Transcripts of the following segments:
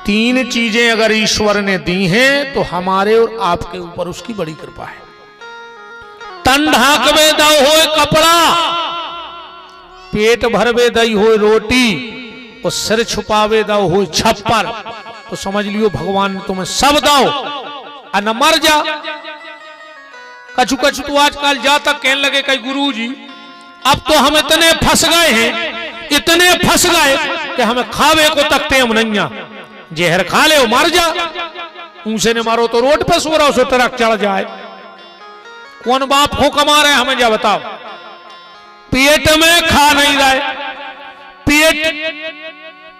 तीन चीजें अगर ईश्वर ने दी हैं तो हमारे और आपके ऊपर उसकी बड़ी कृपा है। तन ढाकवे दई हो कपड़ा, पेट भरवे दई हो रोटी, और सिर छुपावे दो हो छप्पर, तो समझ लियो भगवान ने तुम्हें सब दो और न मर जा। कछु कछु तो आजकल जा तक कहने लगे कई गुरुजी अब तो हम इतने फंस गए हैं, इतने फंस गए कि हमें खावे को तक टेम नहीं, जहर खा ले मर जा, ऊंसे ने मारो तो रोड पे सो रहा उसे ट्रक चढ़ जाए। कौन बाप को कमा रहे हमें जा बताओ। पेट में खा नहीं रहे,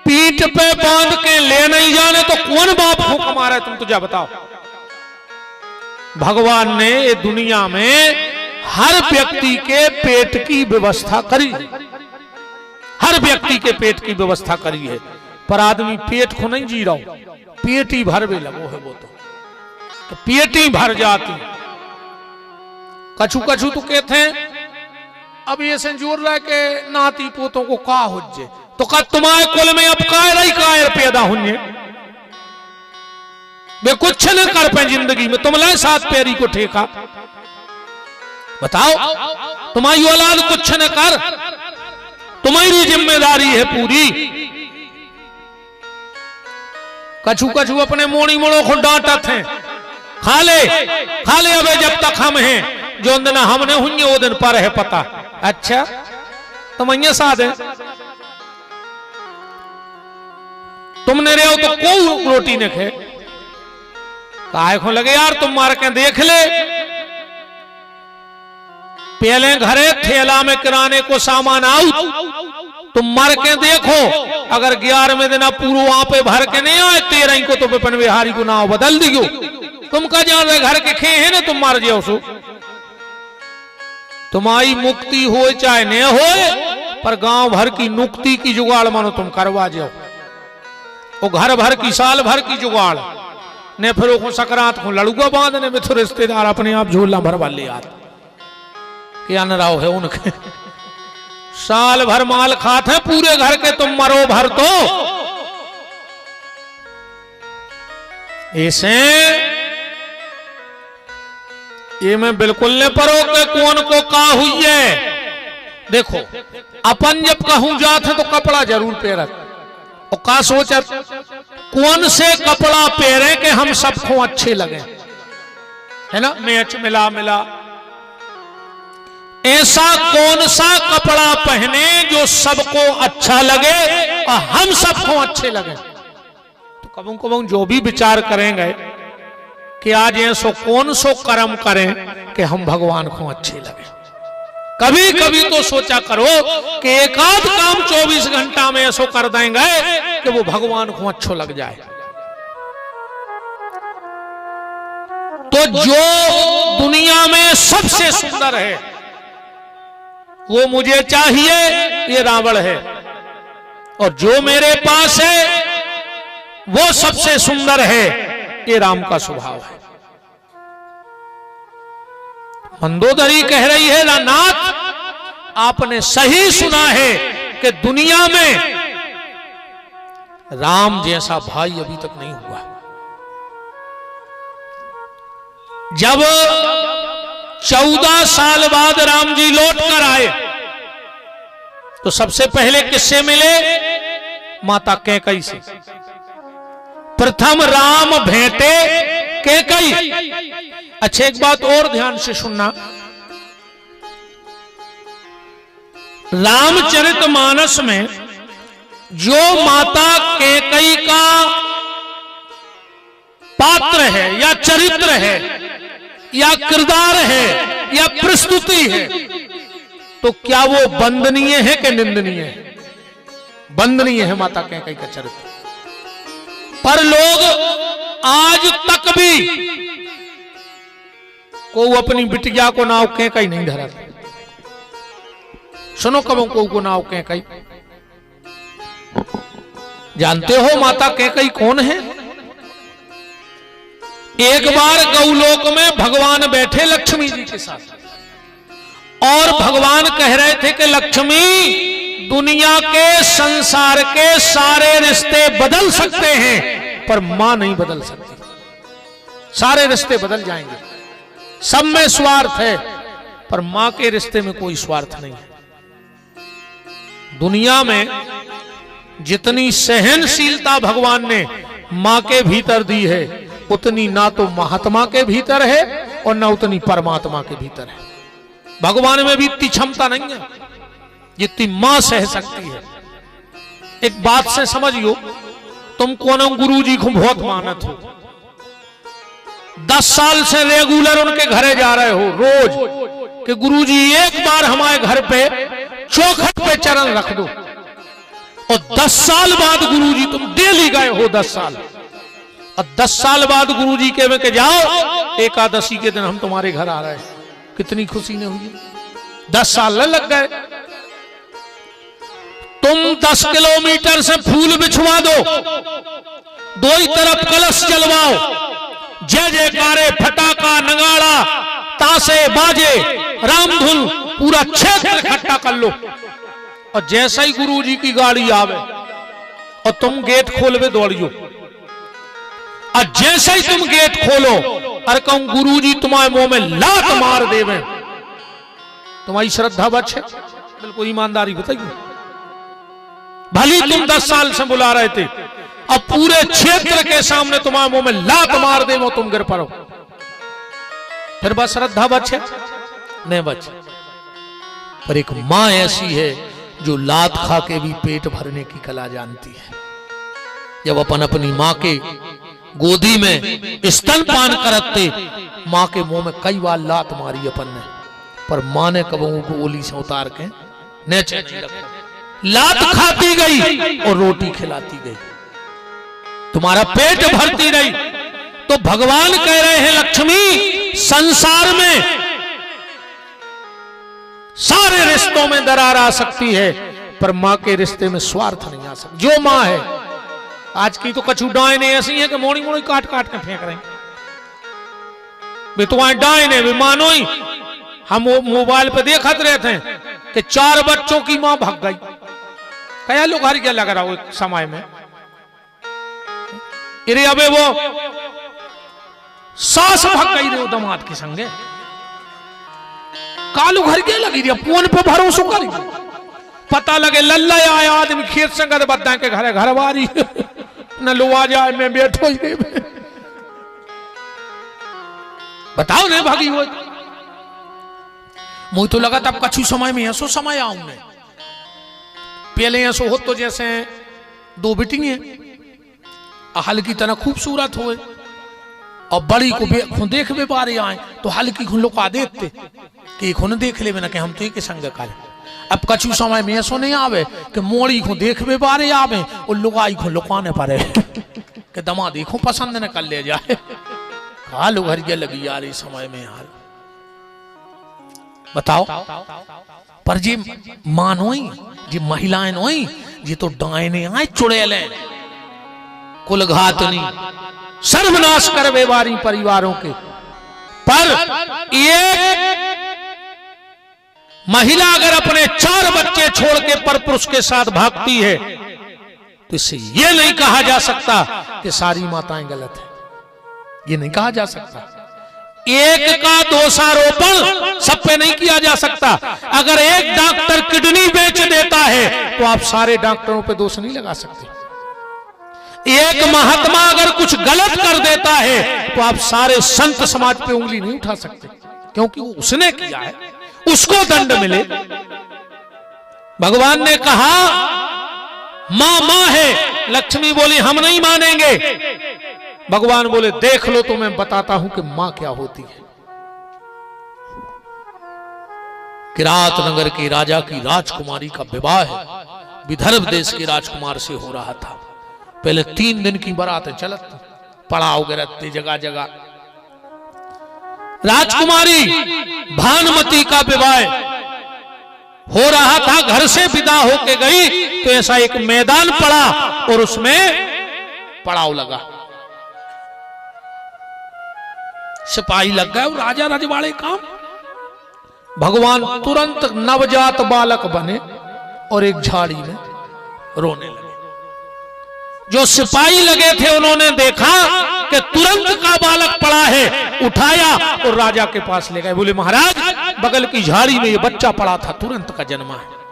पीठ पे बांध के ले नहीं जाने तो कौन बाप को कमा रहा है तुम तो जा बताओ। भगवान ने ये दुनिया में हर व्यक्ति के पेट की व्यवस्था करी, हर व्यक्ति के पेट की व्यवस्था करी है, पर आदमी पेट को नहीं जी रहा हूं, पेट ही भर भी लगो है वो तो पेट ही भर जाती। कछु कछु तो कहते हैं अब ये संजोर रहा के नाती पोतों को का होजे, तो का तुम्हारे कुल में अब कायर पैदा होंगे, वे कुछ न कर पाए जिंदगी में, तुम लाए सात पैरी को ठेका बताओ। तुम्हारी औलाद कुछ न कर, तुम्हारी जिम्मेदारी है पूरी। कछु कछु अपने मोड़ी मोड़ों को डांटा थे, खा ले अबे जब तक हम हैं, जो दिन हमने हुई वो दिन पर है पता। अच्छा तुम ये साथ है, तुमने रहो तो कोई रोटी न खे, काहे को लगे यार तुम मार के देख ले। पहले घरे थैला में किराने को सामान आउट, तुम मर के देखो, अगर 11वें दिन पूरा वहां पे भर के नहीं आए 13 को तो विपिन बिहारी को नाव बदल दियो। तुम का जान रहे घर के खे है ना, तुम मार जाओ सो तुम्हारी मुक्ति हो चाहे न हो, पर गांव भर की नुक्ति की जुगाड़ मानो तुम करवा जाओ, वो घर भर की साल भर की जुगाड़ ने, फिर वो सकरात को लड़ुआ बांधने में तो रिश्तेदार अपने आप झोला भरवा ले आते, क्या न राव है उनके साल भर माल खाते हैं पूरे घर के, तुम मरो भर तो ऐसे ये मैं बिल्कुल नहीं परो के कौन को का हुई है। देखो अपन जब कहूं जाते तो कपड़ा जरूर पहनत, और का सोचत कौन से कपड़ा पहने के हम सबको अच्छे लगे, है ना, मैच मिला ऐसा कौन सा कपड़ा पहने जो सबको अच्छा लगे और हम सबको अच्छे लगे। तो कबू कबू जो भी विचार करेंगे कि आज ऐसो कौन सो कर्म करें कि हम भगवान को अच्छे लगे। कभी कभी तो सोचा करो कि एक आध काम 24 घंटा में ऐसो कर देंगे कि वो भगवान को अच्छो लग जाए। तो जो दुनिया में सबसे सुंदर है वो मुझे चाहिए, ये रावण है, और जो मेरे पास है वो सबसे सुंदर है, ये राम का स्वभाव है। मंदोदरी कह रही है नाथ आपने सही सुना है कि दुनिया में राम जैसा भाई अभी तक नहीं हुआ। जब 14 साल बाद राम जी लौट कर आए तो सबसे पहले किससे मिले? माता कैकई से। प्रथम राम भेंटे कैकई। अच्छा एक बात और ध्यान से सुनना, रामचरितमानस में जो माता कैकई का पात्र है या चरित्र है या किरदार है या प्रस्तुति है, तो क्या वो वंदनीय है कि निंदनीय है? वंदनीय है माता कैकई का चरित्र। पर लोग आज तक भी को अपनी बिटिया को नाव कैकई नहीं धरा। सुनो कबो को नाव कैकई। जानते हो माता कैकई कौन है? एक बार गौलोक में भगवान बैठे लक्ष्मी जी के साथ, और भगवान कह रहे थे कि लक्ष्मी दुनिया के संसार के सारे रिश्ते बदल सकते हैं पर मां नहीं बदल सकती। सारे रिश्ते बदल जाएंगे, सब में स्वार्थ है, पर मां के रिश्ते में कोई स्वार्थ नहीं है। दुनिया में जितनी सहनशीलता भगवान ने मां के भीतर दी है, उतनी ना तो महात्मा के भीतर है और ना उतनी परमात्मा के भीतर है। भगवान में भी इतनी क्षमता नहीं है जितनी मां सह सकती है। एक बात से समझियो, तुम कोनो गुरु जी को बहुत मानत हो, 10 साल से रेगुलर उनके घरे जा रहे हो रोज कि गुरु जी एक बार हमारे घर पे चौखट पे चरण रख दो, और 10 साल बाद गुरु जी तुम डेली गए हो 10 साल, और 10 साल बाद गुरु जी के में के जाओ एकादशी के दिन हम तुम्हारे घर आ रहे हैं, कितनी खुशी नहीं हुई। 10 साल लग गए। तुम 10 किलोमीटर से फूल बिछवा दो, दो ही तरफ कलश जलवाओ, जय जयकारे, फटाका, नगाड़ा, तासे, बाजे, रामधुन, पूरा क्षेत्र इकट्ठा कर लो, और जैसा ही गुरु जी की गाड़ी आवे और तुम गेट खोलवे दौड़ियो, और जैसे ही तुम गेट खोलो अरे कहूं गुरु जी तुम्हारे मुंह में लात मार देवे, तुम्हारी श्रद्धा बचे? बिल्कुल ईमानदारी बताइए। भली तुम 10 साल से बुला रहे थे, अब पूरे क्षेत्र के सामने तुम्हारे मुंह में लात मार दे, वो तुम गिर पड़ो, फिर बस श्रद्धा बचे? नहीं बचे। पर एक मां ऐसी है जो लात खा के भी पेट भरने की कला जानती है। जब अपन अपनी मां के गोदी में स्तनपान करते, मां के मुंह में कई बार लात मारी अपन ने, पर मां ने कबू को ओली से उतार के नीचे नहीं रखा, लात खाती गई और रोटी खिलाती गई, तुम्हारा पेट भरती रही। तो भगवान कह रहे हैं लक्ष्मी, संसार में सारे रिश्तों में दरार आ सकती है, पर मां के रिश्ते में स्वार्थ नहीं आ सकता। जो मां है, आज की तो कछु डायने ऐसी है कि मोड़ी मोड़ी काट काट के फेंक रहे हैं, वे तुम्हारे डायने वे मानो ही। हम मोबाइल पे देखते रहते हैं कि 4 बच्चों की मां भाग गई, क्या लोग हर क्या लग रहा हो समय में, अरे अबे वो सास भाग गई रे दामाद के संगे, कालू घर के लगी रही, फोन पे भरोसा करी, पता लगे लल्ला आया आदमी खेत संगत बता के घर वारी न लो आ जाए, मैं बैठो ही बताओ नहीं भागी हो। मुझे तो लगा तब कछु समय में ऐसो समय आऊं मैं, पहले ऐसो हो तो जैसे 2 बेटी है, हल्की तरह खूबसूरत हुए और बड़ी को देख भी पा रहे आए, तो हल्की को लुका देते कि खुन देख ले ना कि हम तो एक संग कर। अब कछु समय में ऐसो नहीं आवे कि मोड़ी को देख भी पा रहे आवे और लुगाई को लुकाने पारे कि दमा देखो पसंद न कर ले जाए। हाल घर के लगी यार इस समय में यार, बताओ। पर जी मानोई जी महिलाएं नोई जी तो डायने आए चुड़ैले, कुल घातनी, सर्वनाश करवे वारी परिवारों के। पर ये महिला अगर अपने 4 बच्चे छोड़ के परपुरुष के साथ भागती है, तो इससे यह नहीं कहा जा सकता कि सारी माताएं गलत है, ये नहीं कहा जा सकता। एक का दोषारोपण सब पे नहीं किया जा सकता। अगर एक डॉक्टर किडनी बेच देता है तो आप सारे डॉक्टरों पे दोष नहीं लगा सकते। एक महात्मा अगर कुछ गलत कर देता है तो आप सारे संत समाज पे उंगली नहीं उठा सकते, क्योंकि वो उसने किया है, उसको दंड मिले। भगवान ने कहा मां मां है, लक्ष्मी बोली हम नहीं मानेंगे। भगवान बोले देख लो तो मैं बताता हूं कि मां क्या होती है। किरात नगर के राजा की राजकुमारी का विवाह विदर्भ देश के राजकुमार से हो रहा था। पहले 3 दिन की बारात चलत, पड़ाव गिरते जगह जगह। राजकुमारी भानुमती का विवाह हो रहा था, घर से विदा होके गई तो ऐसा एक मैदान पड़ा और उसमें पड़ाव लगा, सिपाही लग गए और राजा रजवाड़े काम। भगवान तुरंत नवजात बालक बने और एक झाड़ी में रोने लगे। जो सिपाही लगे थे उन्होंने देखा कि तुरंत का बालक पड़ा है, उठाया और राजा के पास ले गए। बोले महाराज बगल की झाड़ी में ये बच्चा पड़ा था, तुरंत का जन्मा है।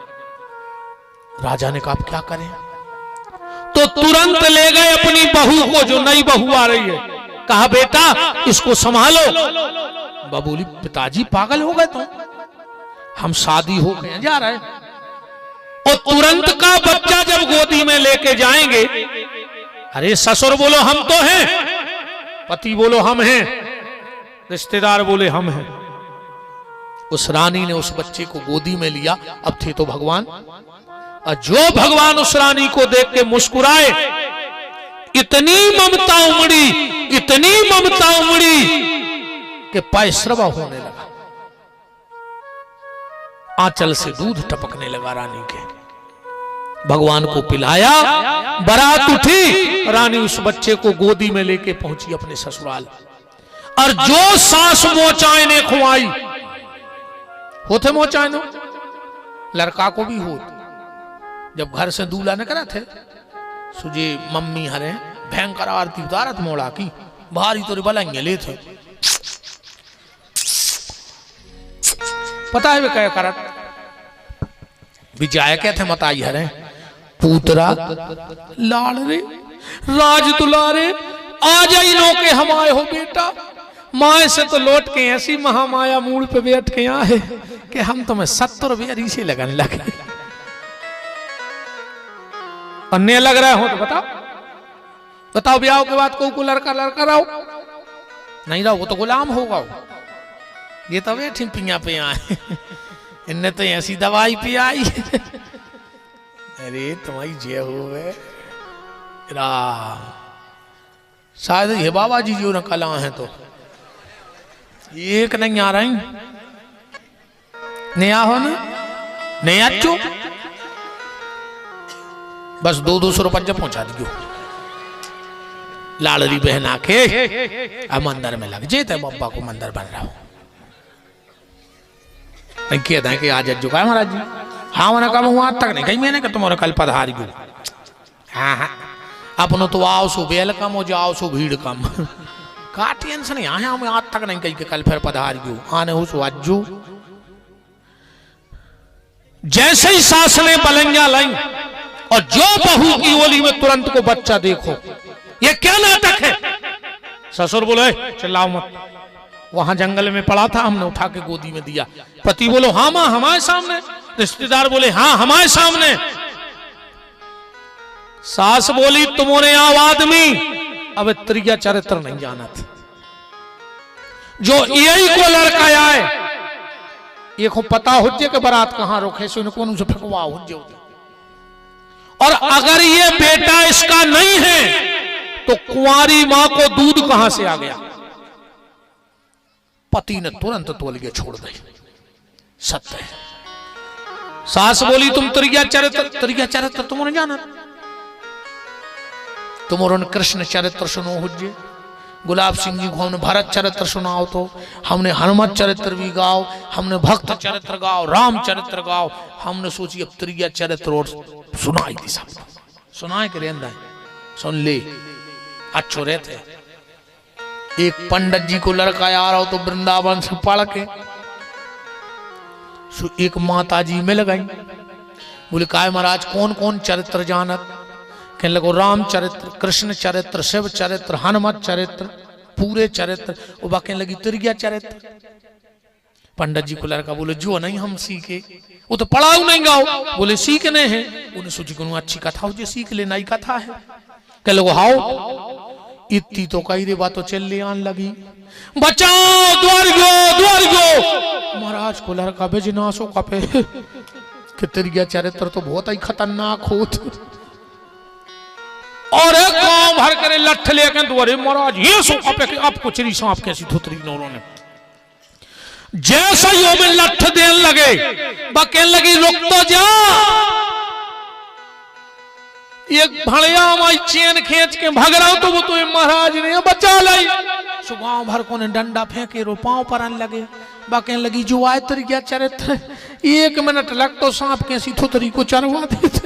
राजा ने कहा अब क्या करें, तो तुरंत ले गए अपनी बहू को, जो नई बहू आ रही है, कहा बेटा इसको संभालो। बाबू बोली पिताजी पागल हो गए तुम, हम शादी हो गए जा रहे हैं, और तुरंत का बच्चा जब गोदी में लेके जाएंगे, अरे ससुर बोलो हम तो हैं, पति बोलो हम हैं, रिश्तेदार बोले हम हैं। उस रानी ने उस बच्चे को गोदी में लिया, अब थे तो भगवान, और जो भगवान उस रानी को देख के मुस्कुराए, इतनी ममता उमड़ी, इतनी ममता उमड़ी कि पैसरवा होने लगा, आंचल से दूध टपकने लगा रानी के। भगवान को पिलाया, बारात उठी, रानी उस बच्चे को गोदी में लेके पहुंची अपने ससुराल, और जो सास मोचाए ने खुआई, होते मोचाए नो लड़का को भी हो, जब घर से दूल्हा न करा थे सुजे मम्मी हरे भयंकर आरती उतारत मोड़ा की भारी तो बलेंगे ले थे, पता है वे क्या करत विजय क्या थे मताई हरे पूतरा लाड़ रे राज दुलारे आ जाई नो के हम आए हो बेटा, माए से तो लौट के ऐसी महामाया मूड पे बैठ के आए कि हम तुम्हें 70 बेरी से लगन लगे, अन्य लग रहा हो तो बताओ, बताओ ब्याह के बाद को लड़का लड़का रहो नहीं रहो, वो तो गुलाम होगा, ये तो बैठी पिया पे आए, इनने तो ऐसी दवाई पी आई अरे तुम्हारी जय हो राम, शायद ये बाबा जी जो न कला है तो एक नहीं आ रही, नया हो ना नया चो, बस 200 रुपया पहुंचा दियो, लाड़ली बहन आके अब मंदिर में लग जेते, बब्बा को मंदिर बन रहा हो कहता है कि आज जुका है महाराज जी, हाँ मैंने कहा वहां तक नहीं कही मैंने कि तुम्हारे कल पधारी गो, हाँ हाँ अपनो तो आओ सो बेल कम हो जाओ सो भीड़ कम का टेंशन है, यहाँ मैं आज तक नहीं कही कि कल फिर पधार गयो, आने हो सो अज्जू। जैसे ही सास ने पलंगियां लाई और जो बहू की ओली में तुरंत को बच्चा, देखो ये क्या नाटक है। ससुर बोले चिल्लाओ मत, वहां जंगल में पड़ा था, हमने उठा के गोदी में दिया। पति बोलो हाँ मां हमारे सामने, रिश्तेदार बोले हाँ हमारे सामने। सास बोली तुमने आओ आदमी, अब त्रिया चरित्र नहीं जाना था, जो यही को लड़का आए ये को पता हो जे के बारात कहां रोके सो कौन से फकवा हो जे, और अगर ये बेटा इसका नहीं है तो कुंवारी मां को दूध कहां से आ गया। पति ने तुरंत तोलिए छोड़ दी, सत्य है। सास बोली तुम त्रिया चरित्र तुमने जाना, तुमने कृष्ण चरित्र सुनो हुज्जे, गुलाब सिंह जी को हमने भरत चरित्र सुनाओ, तो हमने हनुमत चरित्र भी गाओ, हमने भक्त चरित्र गाओ, राम चरित्र गाओ, हमने सोची अब त्रिया चरित्र और सुनाई दी, सब सुनाए के रेंदा सुन ले अच्छो रहते। एक पंडित जी को लड़का आ रहा हो तो वृंदावन से पढ़ के एक माता जी मिल गई, बोले काय महाराज कौन कौन चरित्र जानत, कहने लगो राम चरित्र, कृष्ण चरित्र, शिव चरित्र, हनुमत चरित्र, पूरे चरित्र। वो बाकी लगी त्रिया चरित्र। पंडित जी को लड़का बोले जो नहीं हम सीखे, वो तो पढ़ाओ नहीं गाओ, बोले सीखने हैं। उन्हें सोची को अच्छी कथा हो जो सीख ले, नई कथा है। कह लोग हाओ इतनी तो कई रे बात तो चल ले आन लगी, बचाओ द्वार गो। महाराज को लड़का बेजनासो का पे कि त्रिया चरित्र तो बहुत ही खतरनाक होत, और एक गांव भर करे लठ लेकर द्वारे महाराज ये सो का पे आपको चरी सांप कैसी थुतरी नौरों ने जैसा ही वो में लठ देने लगे, बकेन लगी रुक तो जा। एक भड़िया हमारी चैन खींच के भाग रहा हो तो वो तो महाराज ने बचा लाई। सो गांव भर को ने डंडा फेंके रो पांव पर आने लगे, बाकी लगी जो आए त्रिया चरित्र 1 मिनट लग तो सांप कैसी थुतरी को चरवा दी।